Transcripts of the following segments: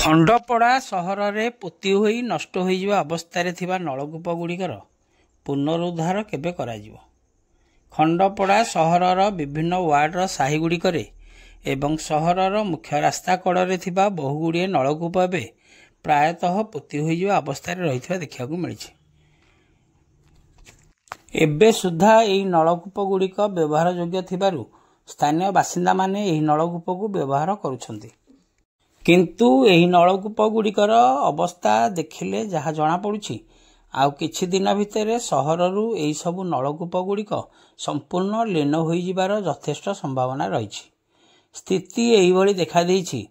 ଖଣ୍ଡପଡ଼ା ସହରରେ ପୋତି ହୋଇ ନଷ୍ଟ ହୋଇଯିବା ଅବସ୍ଥାରେ ଥିବା ନଳକୂପଗୁଡ଼ିକର ପୁନରୁଦ୍ଧାର କେବେ କରାଯିବ? ଖଣ୍ଡପଡ଼ା ସହରର ବିଭିନ୍ନ ୱାର୍ଡର ସାହିଗୁଡ଼ିକରେ ଏବଂ ସହରର ମୁଖ୍ୟ ରାସ୍ତା କଡ଼ରେ ଥିବା ବହୁଗୁଡ଼ିଏ ନଳକୂପ ଏବେ ପ୍ରାୟତଃ ପୋତି ହୋଇଯିବା ଅବସ୍ଥାରେ ରହିଥିବା ଦେଖିବାକୁ ମିଳିଛି। ଏବେ ସୁଦ୍ଧା ଏହି ନଳକୂପଗୁଡ଼ିକ ବ୍ୟବହାରଯୋଗ୍ୟ ଥିବାରୁ ସ୍ଥାନୀୟ ବାସିନ୍ଦାମାନେ ଏହି ନଳକୂପକୁ ବ୍ୟବହାର କରୁଛନ୍ତି। କିନ୍ତୁ ଏହି ନଳକୂପଗୁଡ଼ିକର ଅବସ୍ଥା ଦେଖିଲେ ଯାହା ଜଣାପଡ଼ୁଛି, ଆଉ କିଛି ଦିନ ଭିତରେ ସହରରୁ ଏହିସବୁ ନଳକୂପଗୁଡ଼ିକ ସମ୍ପୂର୍ଣ୍ଣ ଲୀନ ହୋଇଯିବାର ଯଥେଷ୍ଟ ସମ୍ଭାବନା ରହିଛି। ସ୍ଥିତି ଏହିଭଳି ଦେଖାଦେଇଛି।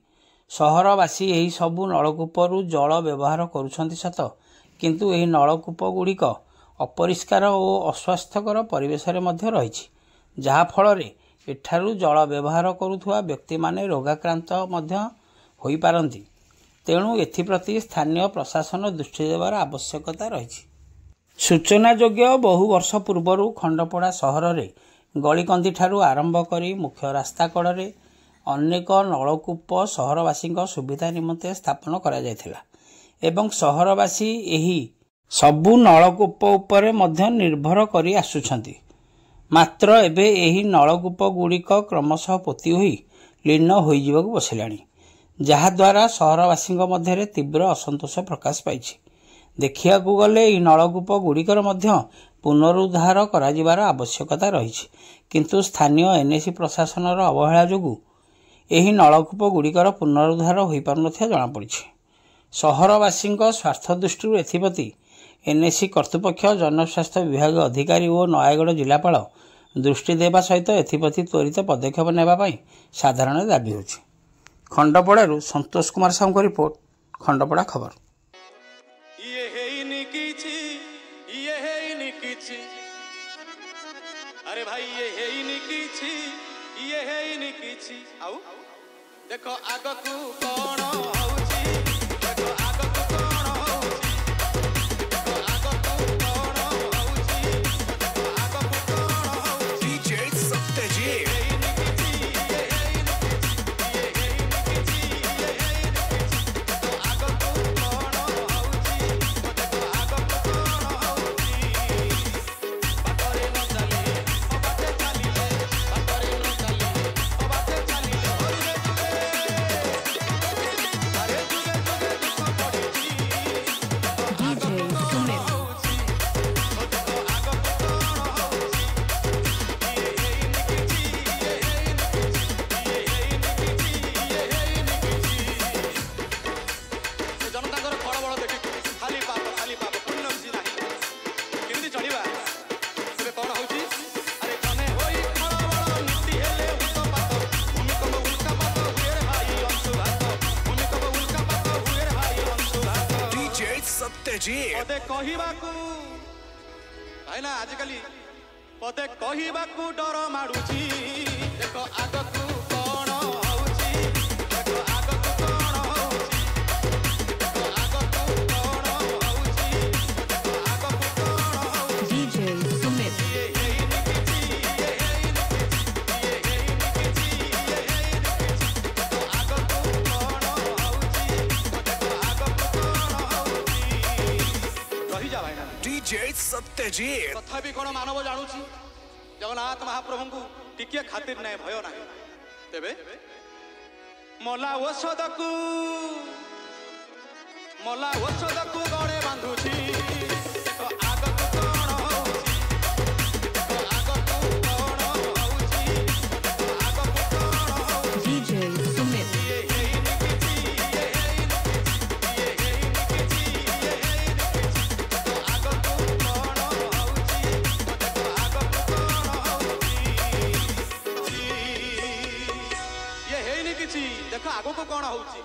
ସହରବାସୀ ଏହି ସବୁ ନଳକୂପରୁ ଜଳ ବ୍ୟବହାର କରୁଛନ୍ତି ସତ, କିନ୍ତୁ ଏହି ନଳକୂପଗୁଡ଼ିକ ଅପରିଷ୍କାର ଓ ଅସ୍ୱାସ୍ଥ୍ୟକର ପରିବେଶରେ ମଧ୍ୟ ରହିଛି, ଯାହାଫଳରେ ଏଠାରୁ ଜଳ ବ୍ୟବହାର କରୁଥିବା ବ୍ୟକ୍ତିମାନେ ରୋଗାକ୍ରାନ୍ତ ମଧ୍ୟ ହୋଇପାରନ୍ତି। ତେଣୁ ଏଥିପ୍ରତି ସ୍ଥାନୀୟ ପ୍ରଶାସନ ଦୃଷ୍ଟି ଦେବାର ଆବଶ୍ୟକତା ରହିଛି। ସୂଚନାଯୋଗ୍ୟ, ବହୁ ବର୍ଷ ପୂର୍ବରୁ ଖଣ୍ଡପଡ଼ା ସହରରେ ଗଳିକନ୍ଦିଠାରୁ ଆରମ୍ଭ କରି ମୁଖ୍ୟ ରାସ୍ତା କଡ଼ରେ ଅନେକ ନଳକୂପ ସହରବାସୀଙ୍କ ସୁବିଧା ନିମନ୍ତେ ସ୍ଥାପନ କରାଯାଇଥିଲା ଏବଂ ସହରବାସୀ ଏହି ସବୁ ନଳକୂପ ଉପରେ ମଧ୍ୟ ନିର୍ଭର କରି ଆସୁଛନ୍ତି। ମାତ୍ର ଏବେ ଏହି ନଳକୂପଗୁଡ଼ିକ କ୍ରମଶଃ ପୋତି ହୋଇ ଲୀନ ହୋଇଯିବାକୁ ବସିଲାଣି, ଯାହାଦ୍ୱାରା ସହରବାସୀଙ୍କ ମଧ୍ୟରେ ତୀବ୍ର ଅସନ୍ତୋଷ ପ୍ରକାଶ ପାଇଛି। ଦେଖିବାକୁ ଗଲେ ଏହି ନଳକୂପଗୁଡ଼ିକର ମଧ୍ୟ ପୁନରୁଦ୍ଧାର କରାଯିବାର ଆବଶ୍ୟକତା ରହିଛି, କିନ୍ତୁ ସ୍ଥାନୀୟ ଏନ୍ଏସି ପ୍ରଶାସନର ଅବହେଳା ଯୋଗୁଁ ଏହି ନଳକୂପଗୁଡ଼ିକର ପୁନରୁଦ୍ଧାର ହୋଇପାରୁନଥିବା ଜଣାପଡ଼ିଛି। ସହରବାସୀଙ୍କ ସ୍ୱାର୍ଥ ଦୃଷ୍ଟିରୁ ଏଥିପ୍ରତି ଏନ୍ଏସି କର୍ତ୍ତୃପକ୍ଷ, ଜନସ୍ୱାସ୍ଥ୍ୟ ବିଭାଗ ଅଧିକାରୀ ଓ ନୟାଗଡ଼ ଜିଲ୍ଲାପାଳ ଦୃଷ୍ଟି ଦେବା ସହିତ ଏଥିପ୍ରତି ତ୍ୱରିତ ପଦକ୍ଷେପ ନେବା ପାଇଁ ସାଧାରଣ ଦାବି ହେଉଛି। ଖଣ୍ଡପଡ଼ାରୁ ସନ୍ତୋଷ କୁମାର ସାହୁଙ୍କ ରିପୋର୍ଟ, ଖଣ୍ଡପଡ଼ା ଖବର। अरे भाई ये है ही नहीं किछि, ये है ही नहीं किछि। आउ देखो आगकू कोण होउछि, देखो आगकू कोण होउछि, देखो आगकू कोण होउछि, देखो आगकू कोण होउछि। डीजे सत्यजीत पदे कहिबाकू भाईना आजिकली पदे कहिबाकू डर माडुची। देखो आगकू कोण होउची, देखो आगकू कोण होउची, देखो आगकू कोण होउची, देखो आगकू कोण होउची। डीजे सुमित सत्यजीत तथापि कोण मानव जानुची जगन्नाथ महाप्रभु को टिके खातिर नहीं भय ना तेबे मला औषधकू गड़े बांधुची। देखो आगकू कोण होउची, देखो आगकू कोण होउची, देखो आगकू कोण होउची। डीजे सुमित देखो आगो को कौन होउची।